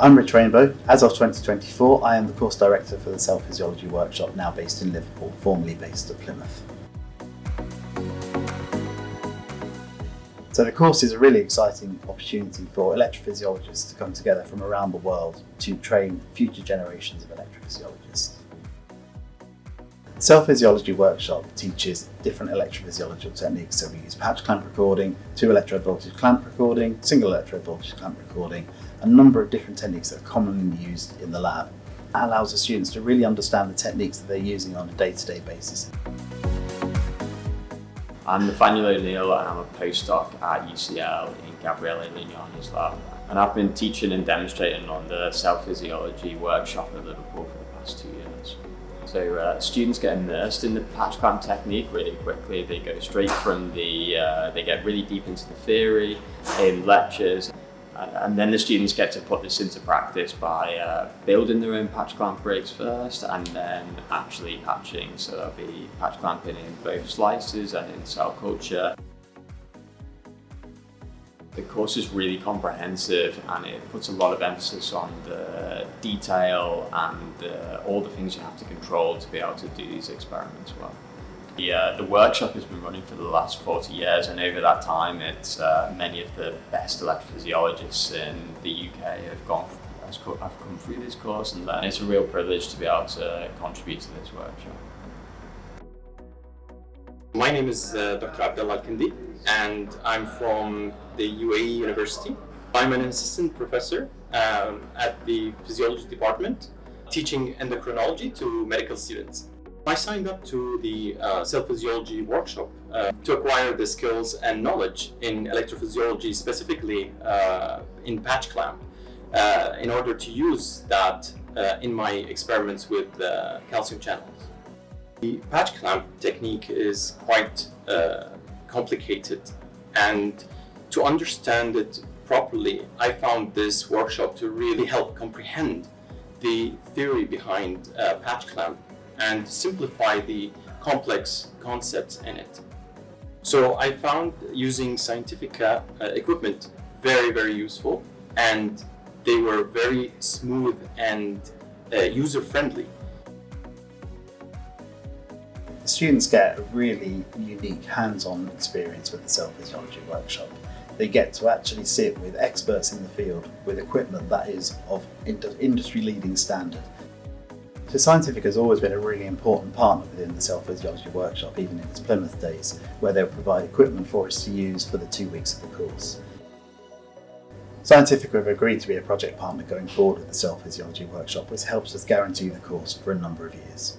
I'm Rich Rainbow. As of 2024, I am the course director for the Cell Physiology Workshop, now based in Liverpool, formerly based at Plymouth. So the course is a really exciting opportunity for electrophysiologists to come together from around the world to train future generations of electrophysiologists. The Cell Physiology Workshop teaches different electrophysiological techniques. So we use patch clamp recording, 2 electrode voltage clamp recording, single electrode voltage clamp recording, a number of different techniques that are commonly used in the lab. That allows the students to really understand the techniques that they're using on a day-to-day basis. I'm Nathaniel O'Neill and I'm a postdoc at UCL in Gabriele Lignani's lab. And I've been teaching and demonstrating on the Cell Physiology Workshop at Liverpool for the past 2 years. So students get immersed in the patch clamp technique really quickly. They go straight from they get really deep into the theory in lectures. And then the students get to put this into practice by building their own patch clamp breaks first and then actually patching. So they'll be patch clamping in both slices and in cell culture. The course is really comprehensive and it puts a lot of emphasis on the detail and all the things you have to control to be able to do these experiments well. The workshop has been running for the last 40 years, and over that time it's many of the best electrophysiologists in the UK have come through this course, and it's a real privilege to be able to contribute to this workshop. My name is Dr. Abdullah Al-Kindi, and I'm from the UAE University. I'm an assistant professor at the physiology department, teaching endocrinology to medical students. I signed up to the Cell Physiology Workshop to acquire the skills and knowledge in electrophysiology, specifically in patch clamp, in order to use that in my experiments with calcium channels. The patch clamp technique is quite complicated, and to understand it properly, I found this workshop to really help comprehend the theory behind patch clamp and simplify the complex concepts in it. So I found using Scientifica equipment very, very useful, and they were very smooth and user-friendly. The students get a really unique hands-on experience with the Cell Physiology Workshop. They get to actually sit with experts in the field with equipment that is of industry-leading standard. So Scientifica has always been a really important partner within the Cell Physiology Workshop, even in its Plymouth days, where they'll provide equipment for us to use for the 2 weeks of the course. Scientifica have agreed to be a project partner going forward with the Cell Physiology Workshop, which helps us guarantee the course for a number of years.